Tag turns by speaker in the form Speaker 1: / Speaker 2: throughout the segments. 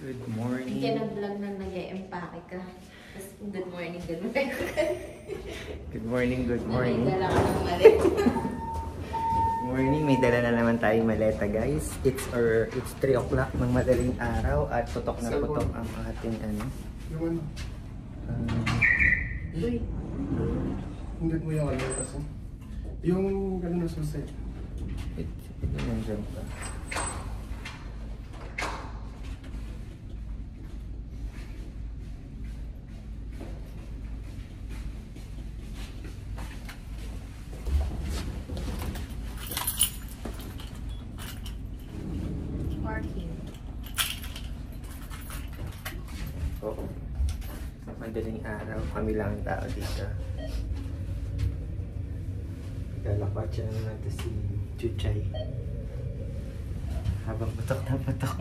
Speaker 1: Good
Speaker 2: Hindi
Speaker 1: morning.
Speaker 2: ka na-vlog na nag-e-empake ka. Tapos, good morning, good morning.
Speaker 1: Good morning, good morning.
Speaker 2: Nalagdala ka ng malit.
Speaker 1: Good morning, may dala na naman tayong maleta guys. It's 3 o'clock ng madaling araw at putok na putok ang ating ano.
Speaker 3: Uy. Hindi mo yung ano kasi. Yung gano'n na susi.
Speaker 1: Ito nandiyan pa.
Speaker 2: Parking.
Speaker 1: Oo. Madaling araw, kami lang ang tao dito. Lalakad siya naman natin si Chuchay. Habang patok na patok.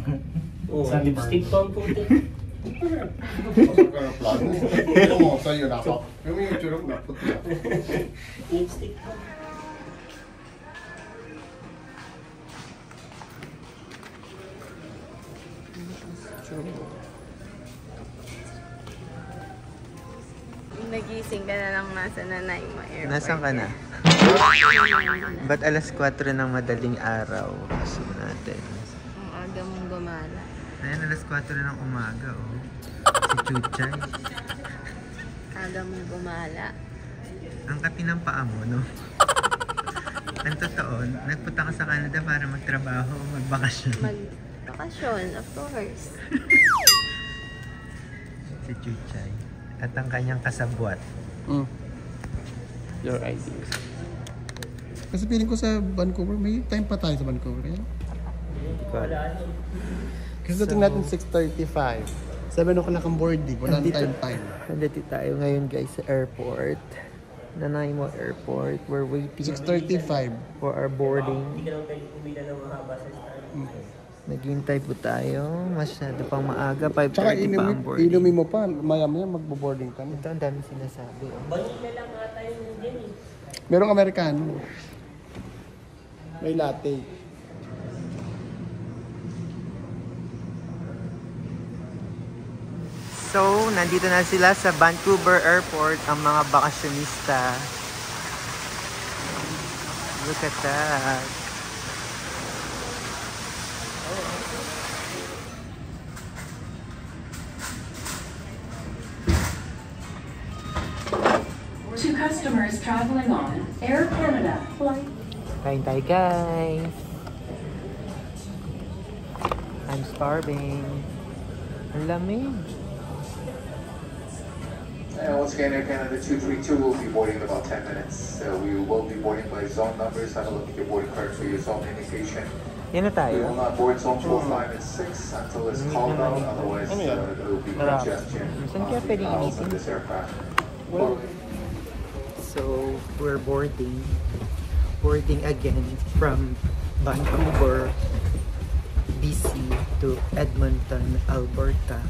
Speaker 4: Oh, sa lipstick pa ang puti.
Speaker 3: Pasok ka na plano. Ito mo, sa'yo na ako. Yung may churok na puti.
Speaker 4: Lipstick pa.
Speaker 2: Nagising ka na lang nasa nanay mo airport.
Speaker 1: Nasaan ka na? Ba't alas 4 ng madaling araw? Kasi natin.
Speaker 2: Ang aga mong gumala.
Speaker 1: Ayan, alas 4 ng umaga, oh. Si Chuchay.
Speaker 2: Aga mong gumala.
Speaker 1: Ang kapi ng paa mo, no? Ang totoo, nagpunta ka sa Canada para magtrabaho o magbakasyon.
Speaker 2: Magbakasyon, of course.
Speaker 1: Si Chuchay. At ang kanyang kasabwat.
Speaker 4: Your ID.
Speaker 3: Kasi feeling ko sa Vancouver, may time pa tayo sa Vancouver. Kaya? Kasi dating natin 6:35. 7 o'clock ang boarding. Wala
Speaker 1: Nandito-
Speaker 3: time.
Speaker 1: Nandito tayo ngayon guys sa airport. Nanaimo Airport. We're waiting
Speaker 3: 6:35.
Speaker 1: for our boarding.
Speaker 4: Hindi ka naman pwede pumila ng mahaba sa stand.
Speaker 1: Naghihintay po tayo. Masyado pang maaga. 5:30
Speaker 3: Tsaka
Speaker 1: pa ang boarding.
Speaker 3: inumin mo pa. Maya-maya magbo-boarding ka na.
Speaker 1: Ito ang dami sinasabi. Oh.
Speaker 4: Balik na lang ata yung dyan eh.
Speaker 3: Merong Amerikano. May latte.
Speaker 1: So, nandito na sila sa Vancouver Airport, ang mga bakasyonista. Look at that.
Speaker 5: To customers traveling on Air Canada flight.
Speaker 1: Kain tayo guys. I'm starving. Ang lamig.
Speaker 6: Once again, Air Canada 232 will be boarding in about 10 minutes. We will be boarding by zone numbers. Have a look at your boarding card for your zone indication.
Speaker 1: Yan na
Speaker 6: We
Speaker 1: tayo.
Speaker 6: will not board zone 4, 5, and 6 until it's called out. Otherwise, there will be congestion
Speaker 1: Saan kaya pwedeng
Speaker 6: on
Speaker 1: initin?
Speaker 6: this aircraft.
Speaker 1: So, we're boarding. Boarding again from Vancouver, BC to Edmonton, Alberta.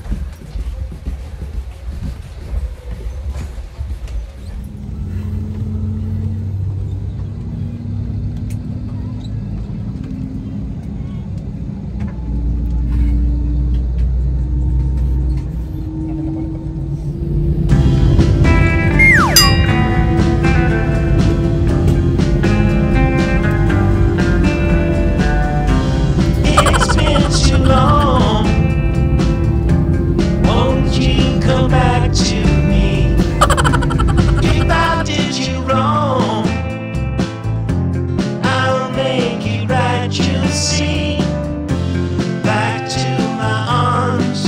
Speaker 7: It's been too long. Won't you come back to me? If I did you wrong, I'll make it right, you'll see. Back to my arms.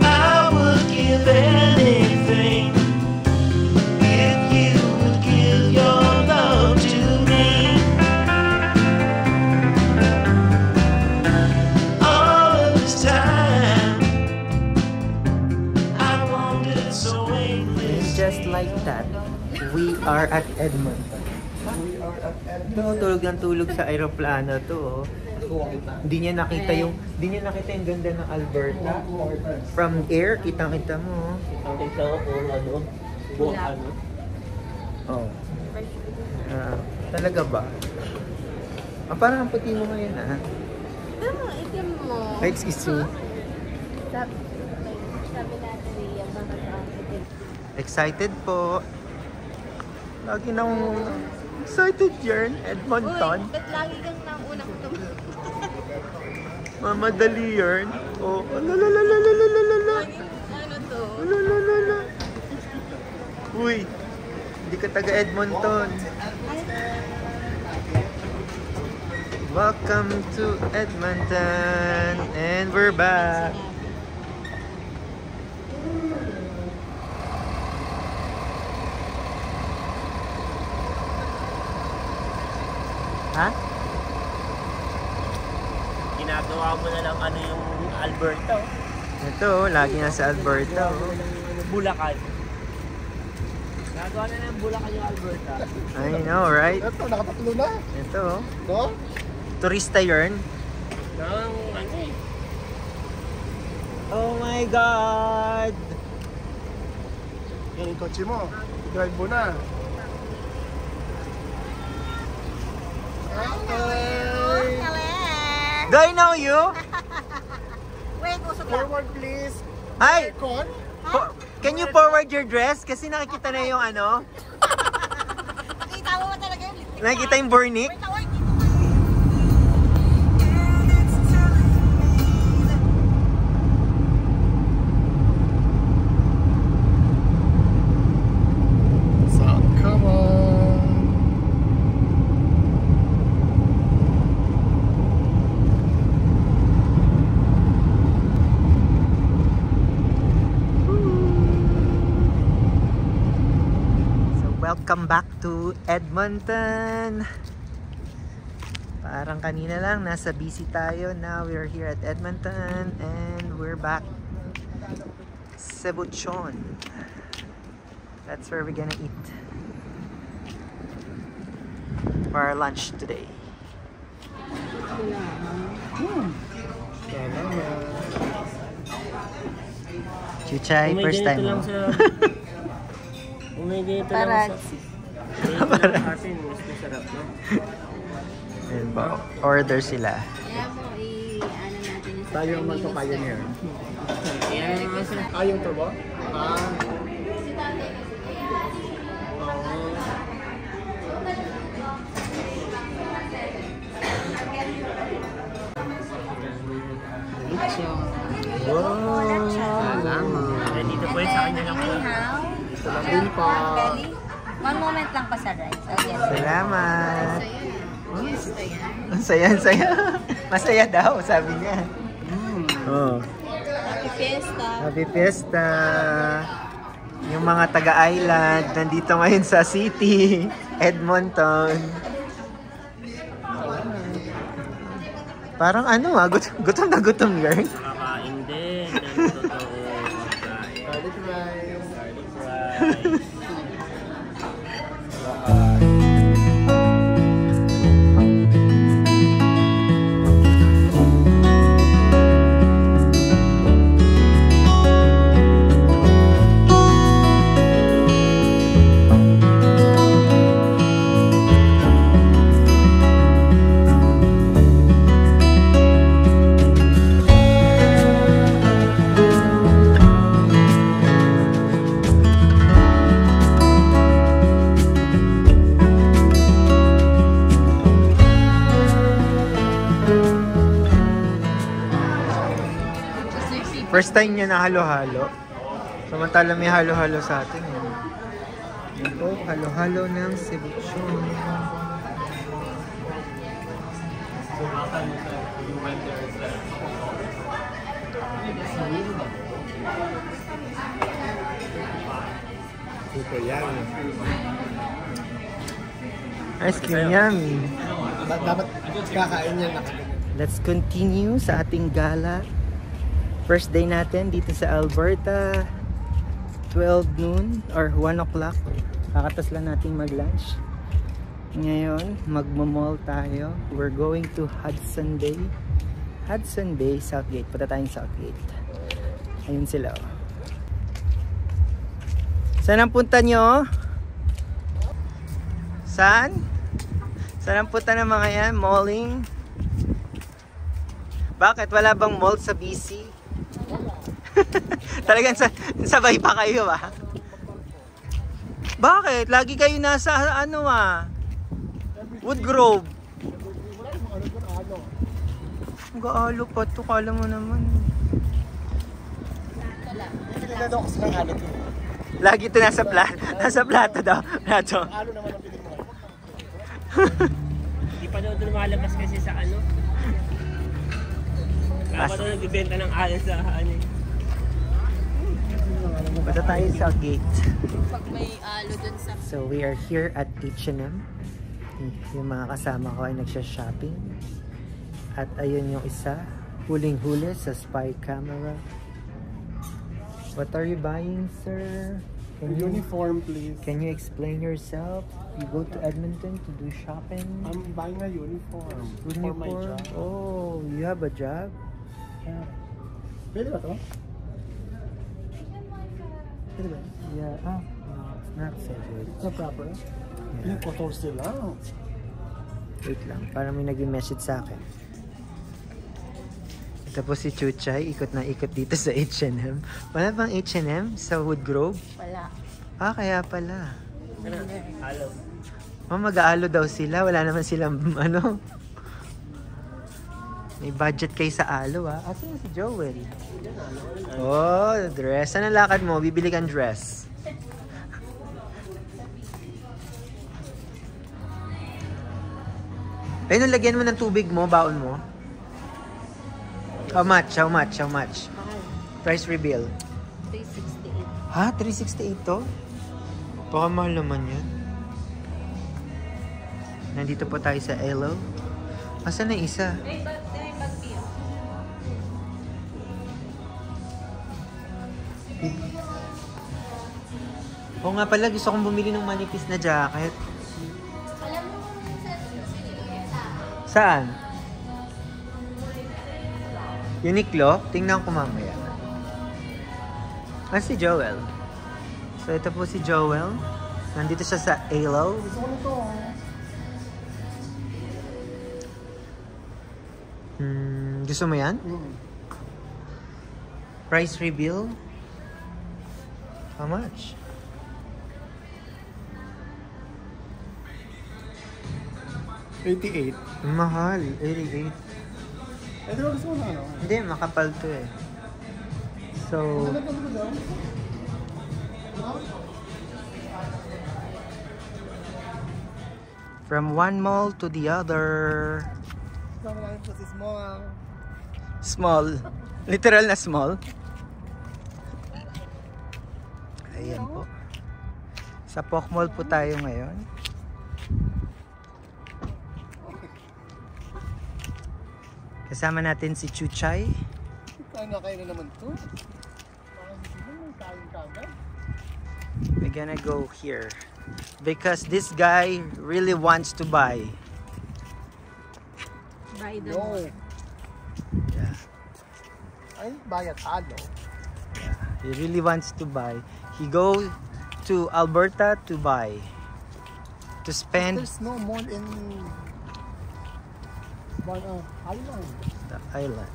Speaker 7: I would give anything if you would give your love to me. All of this time, I wandered so
Speaker 1: And
Speaker 7: aimless.
Speaker 1: just like that, we are at Edmonton. Ito, tulog ng tulog sa aeroplano to. Oh. Hindi niya nakita yung ganda ng Alberta. From air, kitang-kita mo.
Speaker 4: Ang kita ko kung ano. Buong ano.
Speaker 1: Oh. Talaga ba? Parang ang puti mo ngayon, ah.
Speaker 2: Itim mo.
Speaker 1: Ay, excuse me.
Speaker 2: Sabi natin yan, bakit ang itim?
Speaker 1: Excited po. Lagi nang excited yarn, Edmonton.
Speaker 2: Ba't lagi kang naunang ito?
Speaker 1: Mamadali yarn. Oh, lalalalalalala.
Speaker 2: Ano to?
Speaker 1: Lalalala. Uy, hindi ka taga Edmonton. Welcome to Edmonton, and we're back. Ha?
Speaker 4: Ginagawa mo na lang ano yung Alberta.
Speaker 1: Ito, lagi nasa Alberta.
Speaker 4: Bulacan. Nagawa na ng Bulacan yung Alberta.
Speaker 1: I know, right?
Speaker 3: Ito, nakatatlo na.
Speaker 1: Ito,
Speaker 3: Ito?
Speaker 1: turista yarn.
Speaker 4: Nang ano eh.
Speaker 1: Oh my God!
Speaker 3: Yan yung kotse mo. I-drive mo na.
Speaker 1: Do I know you?
Speaker 2: Wait, usok lang.
Speaker 3: Forward please.
Speaker 1: Hi!
Speaker 3: Con?
Speaker 1: Can you forward your dress? Kasi nakikita na yung ano.
Speaker 2: Nakita mo ba talaga yung lipstick?
Speaker 1: Nakikita yung burnik.
Speaker 2: Wait, wait.
Speaker 3: So, come on.
Speaker 1: So, welcome back to Edmonton. Parang kanina lang, nasa BC tayo. Now we're here at Edmonton and we're back. Cebuchon. That's where we're gonna eat for our lunch today. Chuchay, first time mo.
Speaker 4: Kung may ganito lang sa... Kasi mas masarap, no?
Speaker 1: Ayan ba? Order sila.
Speaker 2: Kaya mo, i-ano natin yung
Speaker 3: Tayo ang magpa-pioneer.
Speaker 4: Ayan naman sa...
Speaker 3: Yung turbo?
Speaker 1: Wow!
Speaker 4: Salamat. Dito po yun sa kanya lang po.
Speaker 3: Salamin pa.
Speaker 2: One moment lang pa sa rice. Okay.
Speaker 1: Salamat! Ang saya, ang saya. Masaya daw, sabi niya. Oh.
Speaker 2: Happy Fiesta.
Speaker 1: Happy Fiesta! Yung mga taga-island, nandito ngayon sa city, Edmonton. Parang ano gutom na gutom, girl.
Speaker 4: Nakakain din. Totoo.
Speaker 3: Garlic rice.
Speaker 4: Garlic rice.
Speaker 1: First time niya na halo-halo. Samantala may halo-halo sa atin. Ito, halo-halo ng cebuchon.
Speaker 3: Super yummy.
Speaker 1: Ice cream yummy.
Speaker 3: Dapat kakain yan na kami.
Speaker 1: Let's continue sa ating gala. First day natin dito sa Alberta. 12 noon or 1 o'clock. Kakatas lang natin mag-lunch. Ngayon, magmo-mall tayo. We're going to Hudson Bay. Hudson Bay, Southgate. Punta tayong Southgate. Ayun sila. Oh. Saan ang punta nyo? Saan? Saan ang punta ng mga yan? Malling? Bakit? Wala bang mall sa BC? Talagang sabay pa kayo ah. Bakit? Lagi kayo nasa ano ah? Woodgrove. Mag-aalo pa to, kala mo naman. Lagi ito nasa plato daw. Plato.
Speaker 4: Hindi pa daw lumalabas kasi sa ano. Kaya pa daw nagbibenta ng alon sa ano.
Speaker 1: Punta tayo sa gate.
Speaker 2: Pag may alo dun sa...
Speaker 1: So we are here at H&M. Yung mga kasama ko ay nagsha-shopping. At ayun yung isa, huling-huli sa spy camera. What are you buying, sir?
Speaker 3: Uniform, please.
Speaker 1: Can you explain yourself? You go to Edmonton to do shopping?
Speaker 3: I'm buying a uniform. For my
Speaker 1: Uniform?
Speaker 3: job.
Speaker 1: Oh, you have a job?
Speaker 3: Yeah. Pwede ba to? Pwede ba?
Speaker 1: Yeah. Oh, no, it's not so good.
Speaker 3: It's not proper.
Speaker 1: Yeah.
Speaker 3: Yung 14 lang.
Speaker 1: Wait lang, parang may nag-message sa akin. Ito po si Chuchay, ikot na ikot dito sa H&M. Wala bang H&M sa Woodgrove?
Speaker 2: Wala.
Speaker 1: Ah, kaya pala.
Speaker 4: Alo.
Speaker 1: Mag-aalo daw sila, wala naman silang ano. May budget kayo sa alo ah. Asan na si Joel? Oh, dress. Saan ang lakad mo? Bibili kang dress. Ayun, lagyan mo ng tubig mo, baon mo. How much? How much? How much? Price reveal.
Speaker 2: 368.
Speaker 1: Ha? 368 to? Baka mahal naman yan. Nandito po tayo sa Elo. Asan na isa? Oo nga pala, gusto kong bumili ng manipis na jacket.
Speaker 2: Alam mo kung saan binili ko sa
Speaker 1: Saan? Uniqlo? Tingnan ko mamaya. Ah, si Joel. So, ito po si Joel. Nandito siya sa Elo.
Speaker 3: Gusto ko nito.
Speaker 1: Gusto mo yan? Price reveal? How much?
Speaker 3: $88.
Speaker 1: Mahal. 88.
Speaker 3: Eh, di ba gusto mo na ano?
Speaker 1: Hindi, makapal to eh. So, from one mall to the other.
Speaker 3: Kasama namin po si Small.
Speaker 1: Small. Literal na small. Ayan po. Sa Pok Mall po tayo ngayon. Kasama natin si Chuchay.
Speaker 3: Kain na kain na naman to. Parang sino may kain kagad.
Speaker 1: We're gonna go here. Because this guy really wants to buy.
Speaker 2: Buy the
Speaker 3: No.
Speaker 1: Yeah.
Speaker 3: Ay, bayat ano.
Speaker 1: He really wants to buy. He go to Alberta to buy. To spend
Speaker 3: There's no mall in Island.
Speaker 1: the island.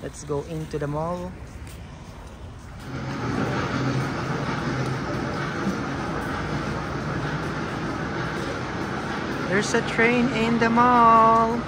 Speaker 1: Let's go into the mall. There's a train in the mall.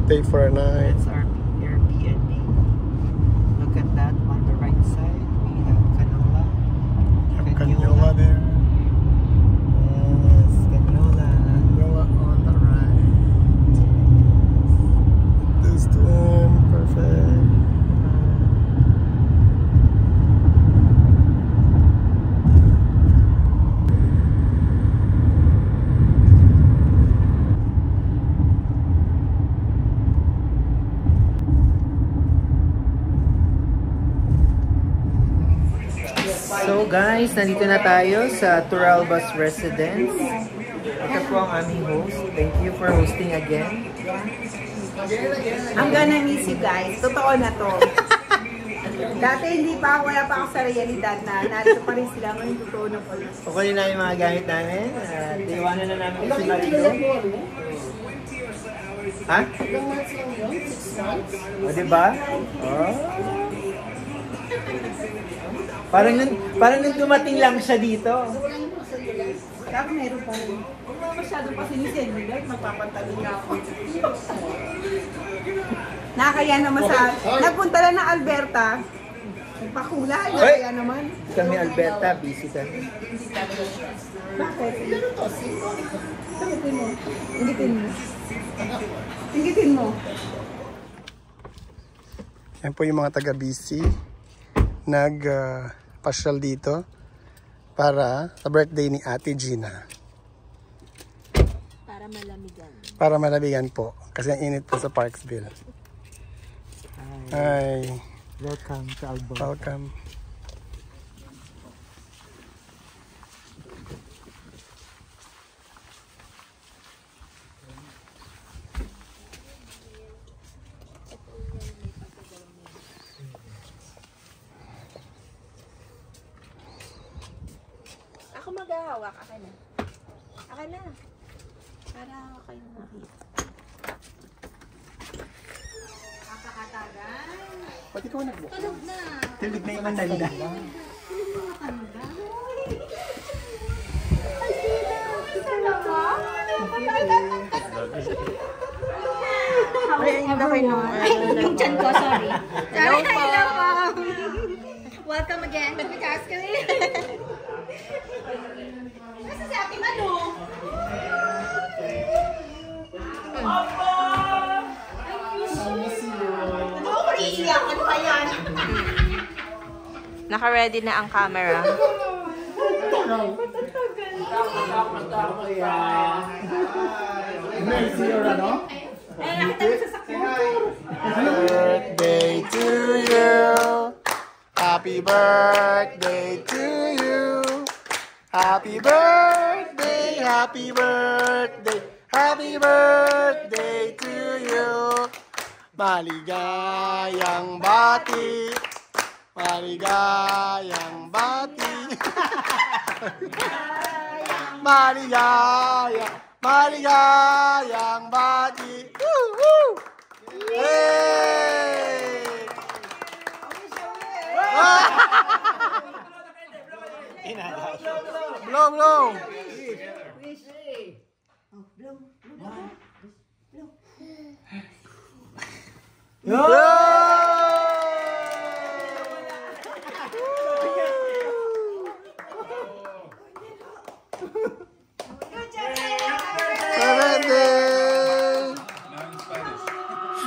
Speaker 3: Stay for a night.
Speaker 1: That's our Airbnb. Look at that on the right side. We have Canola.
Speaker 3: Canyola there.
Speaker 1: Yes, Canola. guys, nandito na tayo sa Turalbas Residence. Ito po ang aming host. Thank you for hosting again.
Speaker 8: I'm gonna miss you guys. Totoo na to. Dati hindi pa, wala pa ako sa realidad na narito pa rin sila. Ngayon totoo na po.
Speaker 1: Kukunin namin yung mga gamit namin. At iwanan na namin kasi dito. Ha? O, diba? Oh. Parang nung dumating lang siya dito.
Speaker 8: Kaya meron pa rin. Kung mga masyado pa sinisend nila, magpapantabi nga ako. Nakakaya naman sa... Nagpunta lang ng Alberta. Nagpakulay. Nakakaya naman.
Speaker 1: Kami Alberta, busy kami.
Speaker 8: Bakit? Ingitin mo. Ingitin mo. Ingitin mo.
Speaker 3: Yan po yung mga taga-BC. Nag-pasyal dito para sa birthday ni Ate Gina.
Speaker 2: Para malamigan.
Speaker 3: Para malamigan po. Kasi ang init po sa Parksville. Hi.
Speaker 1: Welcome to Alberta.
Speaker 3: Welcome.
Speaker 2: Ako maghahawak. Akin na. Akin na. Para kayo makita. Kapakatagan.
Speaker 3: Pati ko nag-book.
Speaker 2: Tulog na.
Speaker 1: Tulog na yung matanda.
Speaker 2: Yung chan ko, sorry. Hello po. Welcome again to Pitascali. Nasa si Ate Manu?
Speaker 8: Ano ba yan?
Speaker 2: Naka-ready na ang camera.
Speaker 3: Birthday to you. Happy birthday to you. Happy birthday, happy birthday, happy birthday to you. Maligayang bati, maligayang bati. Maligayang bati. Woo, woo. Hey! Blow, blow.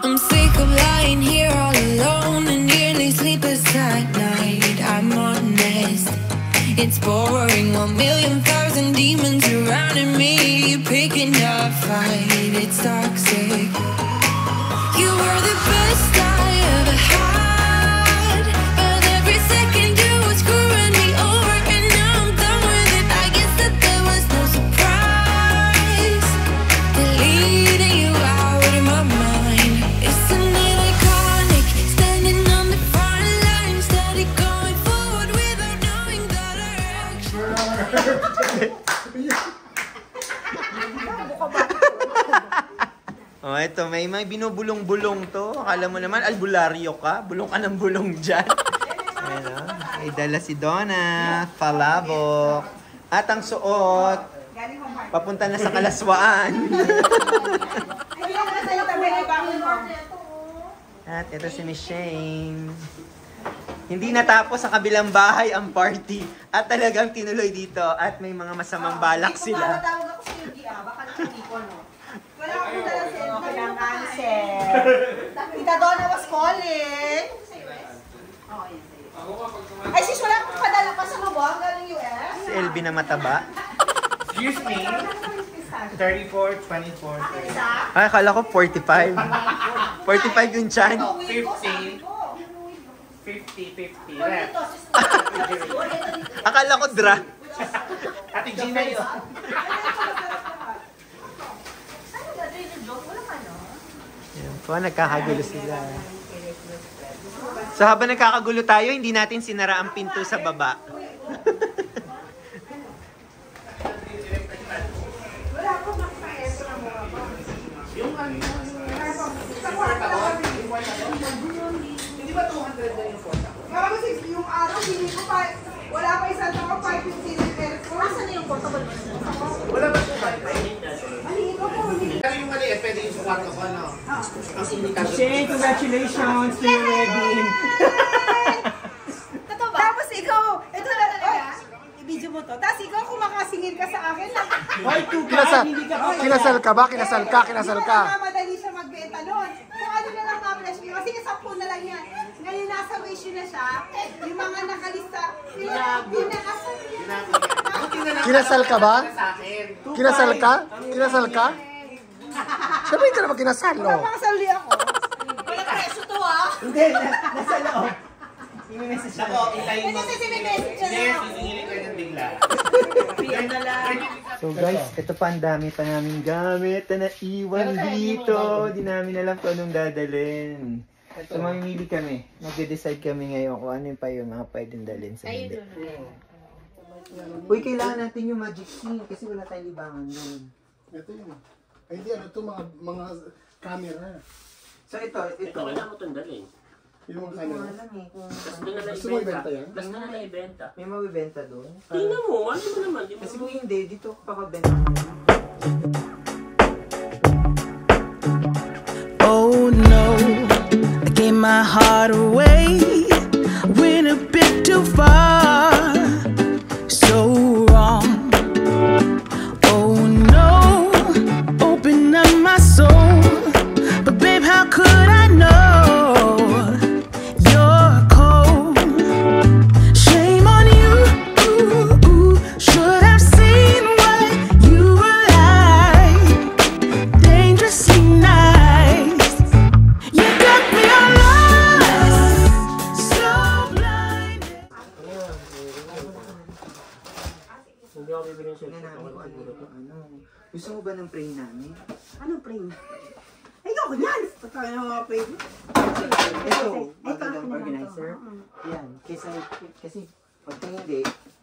Speaker 9: I'm sick of lying here all alone and nearly sleepless at night. I'm honest, it's boring. 1,000,000 demons surrounding me, picking a fight. It's toxic. You were the best I ever had, but every second you were screwing me over, and now I'm done with it. I guess that there was no surprise. Deleting you out of my mind. Isn't it iconic? Standing on the front line, steady going forward without knowing the direction.
Speaker 1: Oh, ito, may binubulong-bulong to. Akala mo naman, albularyo ka. Bulong ka ng bulong dyan. Ayan, oh. May dala si Donna, palabok. At ang suot, papunta na sa Kalaswaan. At ito si Miss Shane. Hindi natapos sa kabilang bahay ang party. At talagang tinuloy dito. At may mga masamang balak sila.
Speaker 8: Tawag ako sa Yugi, baka nakinig ko, no? Wala akong dala sa kailangan answer. Tita Donna was calling. Ay, sis, wala akong padala pa sa mabuang galing US.
Speaker 1: Si LB na mataba.
Speaker 10: Excuse me. 34, 24, 30.
Speaker 1: Ay, akala ko 45. 45 yung chan.
Speaker 10: 50. 50, 50. Left.
Speaker 1: Akala ko dra.
Speaker 10: Ate Gina yun.
Speaker 1: Ayan po, nagkakagulo sila. So habang nagkakagulo tayo, hindi natin sinara ang pinto sa baba.
Speaker 8: Hindi ba 200 na yung photo? Kasi yung araw, hindi ko pa, wala pa isang taon, 550 na aircon. Asan na yung portable mo?
Speaker 10: Wala ba ito ba? Pero yung maliit, pwede yung sa kwarto ko, no? Ang indikasyon.
Speaker 1: Shay, congratulations to your wedding.
Speaker 8: Totoo ba? Tapos ikaw, ito na talaga. I-video mo to. Tapos ikaw, kung makasingil ka sa akin,
Speaker 3: Kinasal ka ba? Kinasal ka? Kinasal ka?
Speaker 8: Hindi madali siya magbenta nun. Kung ano na lang ma-flash mo. Kasi 10 na lang yan. Ngayon nasa wish na siya. Yung mga nakalista, pinakasal niya.
Speaker 3: Kinasal ka ba? Kinasal ka? Kinasal ka? Siyempre hindi ka naman kinasal, no?
Speaker 8: Napakasali ako. Wala preso to, ah.
Speaker 1: Hindi, nasa loob. Message
Speaker 10: Ako, intayin mo.
Speaker 8: Kasi may message siya
Speaker 10: Yes,
Speaker 8: na.
Speaker 10: sisingilin ka ng bigla.
Speaker 1: So guys, ito pa ang dami pa namin gamit na naiwan dito. Di namin alam kung anong dadalhin. So mamimili kami. Mag-decide kami ngayon kung ano pa yung mga pwedeng dalhin sa hindi. Uy, kailangan natin yung magic key kasi wala tayong libangan doon.
Speaker 3: Ito yun. Ay, hindi. Ano ito? Mga camera.
Speaker 1: So ito.
Speaker 4: Kailangan mo itong dalhin.
Speaker 3: Yung mga
Speaker 1: Hindi ko
Speaker 3: camera.
Speaker 1: alam eh.
Speaker 4: Tapos doon na
Speaker 3: Gusto mo ibenta yan?
Speaker 4: Tapos doon na ibenta.
Speaker 1: May mabibenta doon.
Speaker 4: Tingnan mo, ano mo naman. Di mo
Speaker 1: Kasi kung hindi, dito ako pakabenta.
Speaker 7: Oh no, I gave my heart away. Went a bit too far, so wrong. Oh no, open up my soul, but babe, how could I know you're cold? Shame on you, should have seen what you were like. Dangerously nice. You got me all lost, so blinded.
Speaker 4: Hindi ako bibili ng
Speaker 1: Tingnan namin kung ano yung ano. Gusto mo ba ng pray namin?
Speaker 8: Anong frame? Ayoko yan! Pagkaya ng mga frame.
Speaker 1: Ito, magandang organizer. Yan, kasi pag hindi,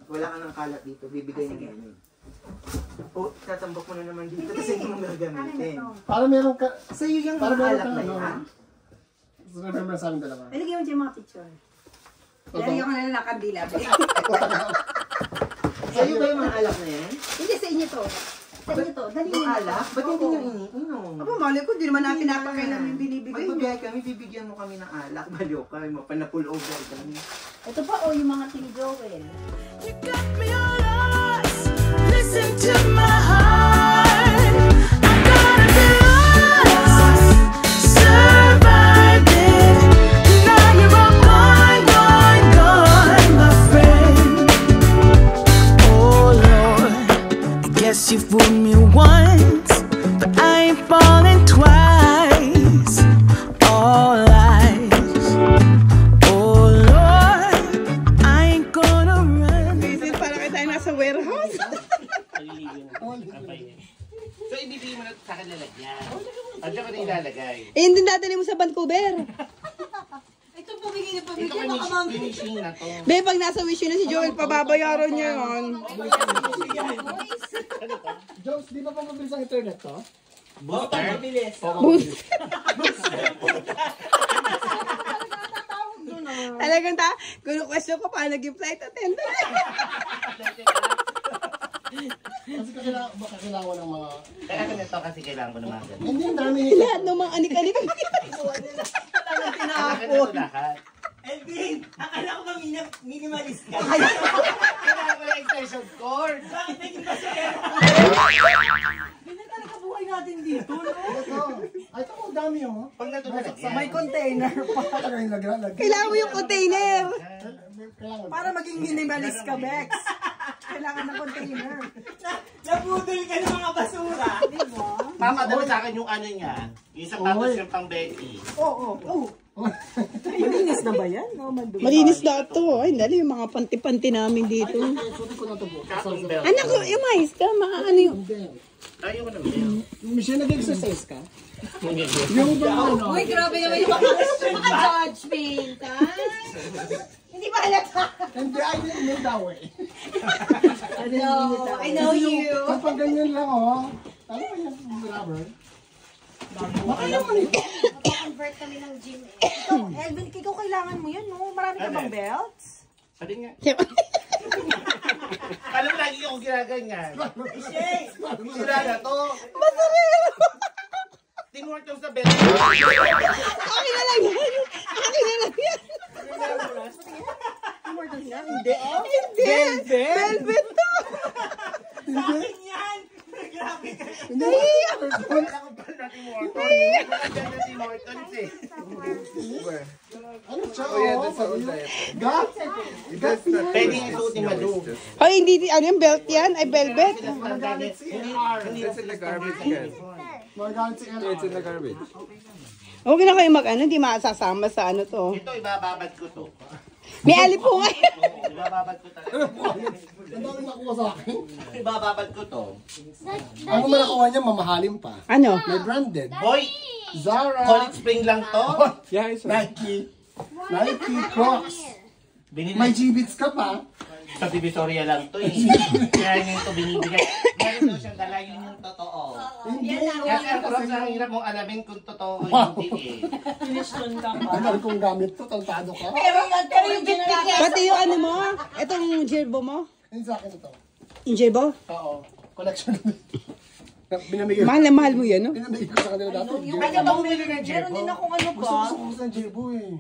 Speaker 1: wala ka ng kalat dito, bibigay na ganyan. O, tatambak mo na naman dito kasi hindi mo gagamitin.
Speaker 3: Para meron ka...
Speaker 1: Sa'yo yung
Speaker 3: Para
Speaker 1: mga
Speaker 3: meron
Speaker 1: alak
Speaker 3: ka,
Speaker 1: na
Speaker 3: ano?
Speaker 1: yan.
Speaker 3: Remember sa amin dalawa.
Speaker 8: Nalagyan mo dyan mga picture. Nalagyan ko na lang ng kandila.
Speaker 1: Sa'yo ba yung mga alak na yan?
Speaker 8: Hindi, sa inyo to. Sa inyo to. Dali
Speaker 1: Yung
Speaker 8: nyo.
Speaker 1: alak? Ba't hindi nyo iniinom?
Speaker 8: Aba, mali ko. Di naman natin pinapakailan yung binibigay nyo.
Speaker 1: Magbabiyahe kami, bibigyan mo kami ng alak. Baliw kami, mapanapull over kami.
Speaker 2: Ito pa o yung mga Team Joel.
Speaker 7: You got me all lost. Listen to my heart. I'm gonna be lost. Survived it. Now you're all gone, gone, gone, my friend. Oh Lord, I guess you fooled me once, but I ain't falling twice. All lies. Oh Lord, I ain't gonna run.
Speaker 8: Isip para kayo tayo nasa warehouse.
Speaker 10: So, ibibigay mo na sa akin lalagyan. At saka na ilalagay.
Speaker 8: Eh, hindi dadali mo sa Vancouver. Ito pabigay na
Speaker 10: Ito
Speaker 8: pabigay.
Speaker 10: finishing na to.
Speaker 8: Be, pag nasa wish na si Joel, pababayaran niya yun.
Speaker 3: Jones, di ba pang mabilis ang internet to?
Speaker 8: Talagang kung question ko, paano naging flight attendant?
Speaker 3: Kasi baka kailangan ng mga...
Speaker 10: Kaya ako nito kasi kailangan ko ng mga ganun.
Speaker 3: Hindi, ang dami.
Speaker 8: Lahat ng mga anik-anik ang ginagawa nila. Talagang
Speaker 10: Kailangan
Speaker 8: tinapon.
Speaker 10: ko lahat.
Speaker 1: Elvin, akala ko ba minimalist ka?
Speaker 10: Kailangan ko ng extension cord.
Speaker 1: Bakit naging basero?
Speaker 8: Ganyan talaga buhay natin dito, no?
Speaker 3: Ito. Ay, ito ang dami, oh.
Speaker 10: Pag natulagyan.
Speaker 8: May container pa.
Speaker 3: Talaga yung lagyan.
Speaker 8: Kailangan mo yung container.
Speaker 3: Kailangan.
Speaker 8: Para maging minimalist ka, Bex. Kailangan ng container.
Speaker 1: Napudol ka ng mga basura.
Speaker 8: Diba?
Speaker 10: Papadala sa akin yung ano niya. Yung isang tapos yung pang Becky.
Speaker 8: Oo. Malinis na ba yan? No,
Speaker 11: Malinis na ito. Ay, dali yung mga panti-panti namin dito. Anak, umayos ka. Ano yung...
Speaker 10: Ayaw ko naman.
Speaker 3: Michelle, nag-exercise ka?
Speaker 2: Yung ba ano? Uy, grabe naman yung maka-judgment. Hindi ba halata?
Speaker 3: Hindi, I didn't know that way.
Speaker 2: No, I know you.
Speaker 3: Kapag ganyan lang, oh. Ano ba yan, Robert?
Speaker 2: Baka naman convert kami ng gym eh.
Speaker 8: Elvin, ikaw kailangan mo yan, no? Marami ka bang belts?
Speaker 10: Pwede nga. Alam mo, lagi ako ginaganyan. Sira na to.
Speaker 11: Basta rin!
Speaker 10: Teamwork yung sa belt.
Speaker 11: Akin na lang yan! Akin na lang yan!
Speaker 8: Hindi, oh.
Speaker 11: Hindi! Velvet to!
Speaker 8: Akin yan! Grabe ka.
Speaker 11: Nahiya!
Speaker 10: Wala akong pala na Team Hortons. Wala na Team Hortons eh.
Speaker 3: Ano siya? Oh, yeah, that's all that. God?
Speaker 10: Pwede yung isuot ni Madu.
Speaker 11: Ay, hindi, ano yung belt yan? Ay, velvet?
Speaker 3: Magalit si LR.
Speaker 12: It's in the garbage again.
Speaker 3: Magalit si LR.
Speaker 12: It's in the garbage.
Speaker 11: Huwag na kayo hindi masasama sa ano to.
Speaker 10: Ito, ibababad ko to.
Speaker 11: May alip po ngayon.
Speaker 10: Ibababad ko talaga.
Speaker 3: Ang dami nakuha sa akin.
Speaker 10: Ibababad ko to.
Speaker 3: Ano man nakuha niya, mamahalin pa.
Speaker 11: Ano?
Speaker 3: May branded.
Speaker 10: Boy!
Speaker 3: Zara.
Speaker 10: Cold Spring lang to.
Speaker 12: Yeah, it's
Speaker 3: Nike. Nike, Crocs.
Speaker 10: Binili.
Speaker 3: May G-Beats ka pa.
Speaker 10: Sa Divisoria lang to eh. Kaya yun ito binibigay. Meron daw siyang dala, yun yung totoo.
Speaker 3: Hindi.
Speaker 10: Kasi ang cross, ang hirap mong alamin kung totoo o hindi eh.
Speaker 3: Tagal kong gamit to, tantado ka.
Speaker 2: Pero yung bitbit
Speaker 11: Pati yung ano mo, itong gerbo mo.
Speaker 3: Hindi sa akin ito.
Speaker 11: Yung gerbo?
Speaker 3: Oo. Collection. Binamigay.
Speaker 11: Mahal na mahal mo yan, no?
Speaker 3: Binamigay ko sa kanila dati.
Speaker 10: Kaya ba bumili ng
Speaker 8: Meron din akong ano ba?
Speaker 3: Gusto ko sa Jerbo eh.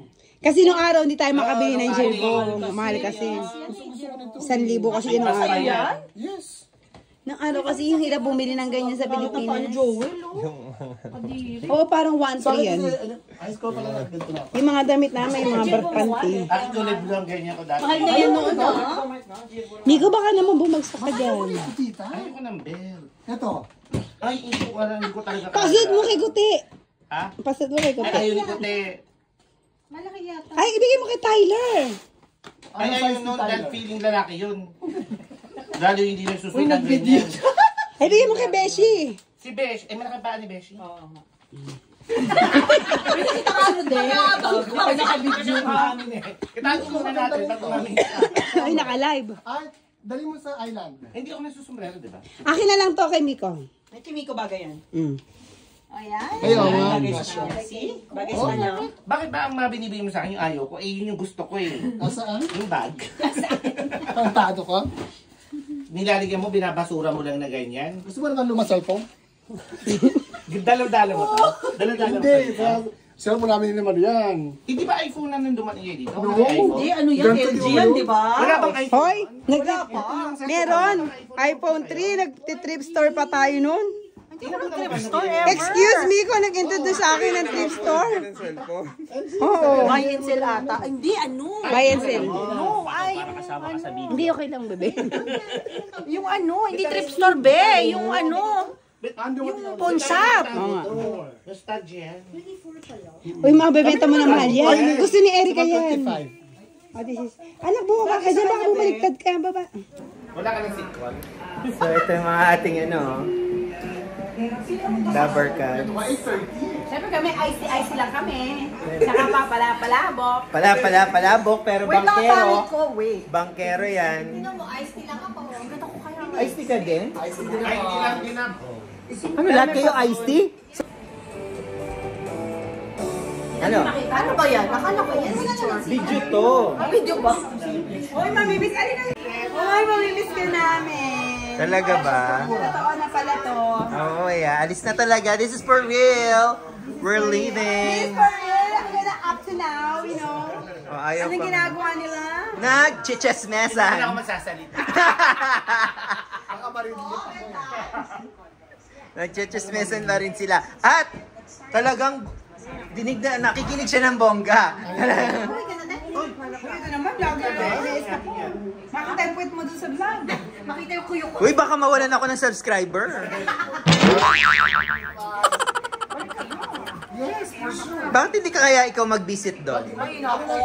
Speaker 11: Kasi nung araw hindi tayo makabili ng gerbo. Mahal kasi. 1,000 kasi yun ang araw.
Speaker 3: Yes.
Speaker 11: Nung araw kasi yung hirap bumili ng ganyan sa Pilipinas.
Speaker 8: Joel,
Speaker 11: Oo, parang 1,300 yan.
Speaker 3: High school pala na ganito na.
Speaker 11: Yung mga damit namin, yung mga barpanti.
Speaker 10: Akin tulad lang ganyan ko dati.
Speaker 2: Mahal na yan noon, ha?
Speaker 11: Miko, baka naman bumagsak ka dyan.
Speaker 3: Tita?
Speaker 10: Ayoko ng bell.
Speaker 3: Ito.
Speaker 10: Ay, hindi ko talaga kaya.
Speaker 11: Pasod mo kay Kuti.
Speaker 10: Ha?
Speaker 11: Pasod mo kay Kuti.
Speaker 10: Ay, ayun ko te.
Speaker 2: Malaki yata.
Speaker 11: Ay, ibigay mo kay Tyler.
Speaker 10: Ay, ayun nun, dahil feeling lalaki yun. Lalo yung hindi nagsusunod ng ganyan.
Speaker 11: Ay, ibigay mo kay Beshi.
Speaker 10: Si Besh, eh malaki pa ni Beshi?
Speaker 2: Kita ka ano din?
Speaker 10: Naka-video ka amin eh. Kitago muna natin, bago namin.
Speaker 11: Ay, naka-live.
Speaker 3: Ay, dali mo sa island.
Speaker 10: Hindi ako nagsusumbrero, di ba?
Speaker 11: Akin na lang to kay Miko.
Speaker 8: May Kimiko bagay yan.
Speaker 2: Ayan.
Speaker 3: Ayaw nga.
Speaker 8: See? Bagay sa kanya.
Speaker 10: Bakit ba ang mga binibigay mo sa akin yung ayaw ko? Eh, yun yung gusto ko eh.
Speaker 3: Nasaan?
Speaker 10: Yung bag.
Speaker 3: Tantado ka?
Speaker 10: Nilalagyan mo, binabasura mo lang na ganyan.
Speaker 3: Gusto mo naman lumasal po?
Speaker 10: Dalaw-dalaw mo to? Dalaw-dalaw mo
Speaker 3: Hindi.
Speaker 10: to?
Speaker 3: Sir mo namin naman yan.
Speaker 10: Hindi ba iPhone na nung dumating kayo dito?
Speaker 3: No.
Speaker 8: Hindi, ano yan? LG yan, di ba?
Speaker 10: Wala bang iPhone?
Speaker 11: Hoy, meron. iPhone 3, nag-trip store pa tayo nun. Excuse me ko, nag-introduce sa akin ng trip store. Oo.
Speaker 8: Buy and sell ata. Hindi, ano?
Speaker 11: Buy and sell.
Speaker 8: No, ay,
Speaker 11: Hindi, okay lang, bebe.
Speaker 8: yung ano, hindi trip store, be. Yung ano, yung pawn shop.
Speaker 11: Oo nga.
Speaker 10: Nostalgia yan.
Speaker 11: Uy, mabebenta mo na mahal yan. Gusto ni Erika yan.
Speaker 3: 25.
Speaker 11: Oh, this is... Anak, buka ka dyan. Baka bumaliktad ka, baba.
Speaker 10: Wala ka ng sequel?
Speaker 1: So, ito yung mga ating Dabber Cats.
Speaker 8: Siyempre kami, icy lang kami. Tsaka pa palabok.
Speaker 1: Palabok, pero
Speaker 8: Wait,
Speaker 1: bangkero.
Speaker 8: wait.
Speaker 1: Bangkero yan.
Speaker 2: Mo, iced tea lang ako. Ganda ko kaya.
Speaker 1: Iced tea ka din?
Speaker 10: Ay, hindi lang din ako.
Speaker 1: Ano, lahat kayo iced tea? Ano?
Speaker 2: Ano ba yan? Nakala ko yan.
Speaker 1: Video to.
Speaker 2: Video ba?
Speaker 8: Uy, mamimiss. Uy, mamimiss ka namin.
Speaker 1: Talaga ba?
Speaker 8: Totoo na pala to.
Speaker 1: Oh, yeah. Alis na talaga. This is for real. We're
Speaker 8: This
Speaker 1: leaving.
Speaker 8: for real. Ang ganda up to now, you know.
Speaker 1: Oh, ayaw
Speaker 8: Anong
Speaker 1: pa.
Speaker 8: ginagawa nila?
Speaker 10: Hindi na ako
Speaker 1: Nag-chichesmesan.
Speaker 10: magsasalita.
Speaker 1: Nag-chichesmesan na rin sila. At talagang nakikinig siya ng bongga.
Speaker 8: Ito naman, vlogger ba? Makita yung puwet mo dun sa vlog.
Speaker 2: Makita yung kuyo ko.
Speaker 1: Uy, baka mawalan ako ng subscriber.
Speaker 3: Yes, for sure.
Speaker 1: Bakit hindi ka kaya ikaw mag-visit doon?
Speaker 8: Ay, nako,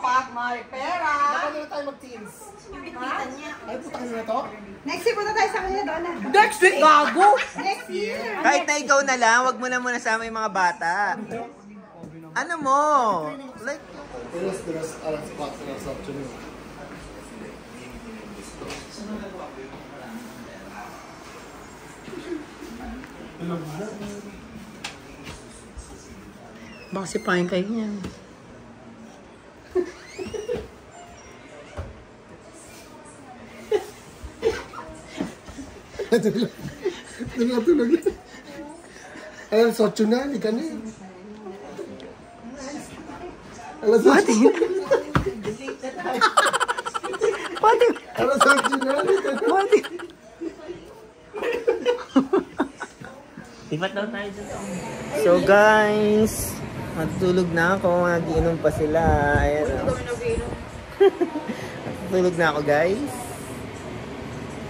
Speaker 8: pag may pera.
Speaker 3: Nakano na tayo mag-teams? Ay, putang na to?
Speaker 8: Next year, punta tayo sa kanila doon.
Speaker 11: Next week, gago!
Speaker 8: Next year.
Speaker 1: Kahit na ikaw na lang, wag mo na muna sama yung mga bata. Ano mo? Like,
Speaker 3: There's other spots in our afternoon.
Speaker 11: Baka sipahin kayo niyan.
Speaker 3: Tulog na. Alam, sotso na, hindi ka na eh. Alam, sotso na.
Speaker 11: Pati.
Speaker 3: Alam, sotso na, hindi ka na.
Speaker 11: Pati.
Speaker 4: Lipat daw tayo dito.
Speaker 1: so guys, matutulog na ako. Nagiinom pa sila. Ayan o. Matutulog na ako guys.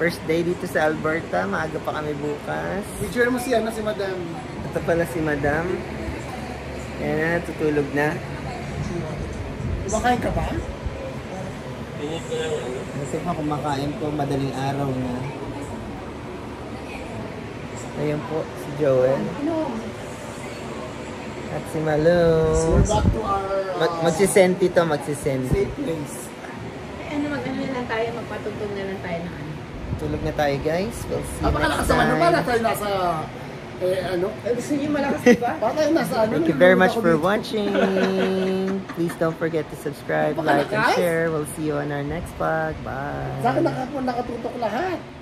Speaker 1: First day dito sa Alberta. Maaga pa kami bukas.
Speaker 3: Picture mo si Madam.
Speaker 1: Ito pala si Madam. Ayan na, tutulog na.
Speaker 3: Kumakain ka ba?
Speaker 4: Pinit ko lang ano.
Speaker 1: Kasi pa kumakain ko madaling araw na. Ayan po, si Joel. At si Malu.
Speaker 3: So we're back to our
Speaker 1: Magsisenti to, magsisenti.
Speaker 3: safe place.
Speaker 8: Ano na lang tayo, magpatugtog na lang tayo ng ano.
Speaker 1: Tulog na tayo guys. We'll see you
Speaker 3: Napakalakas
Speaker 1: next
Speaker 3: naman. Ano ba na
Speaker 1: time.
Speaker 3: tayo nasa... ano?
Speaker 8: Gusto niyo malakas, di ba?
Speaker 3: Baka tayo nasa ano?
Speaker 1: Thank you very much for watching. Please don't forget to subscribe, like, and share. We'll see you on our next vlog. Bye.
Speaker 3: Sa akin nakatutok lahat.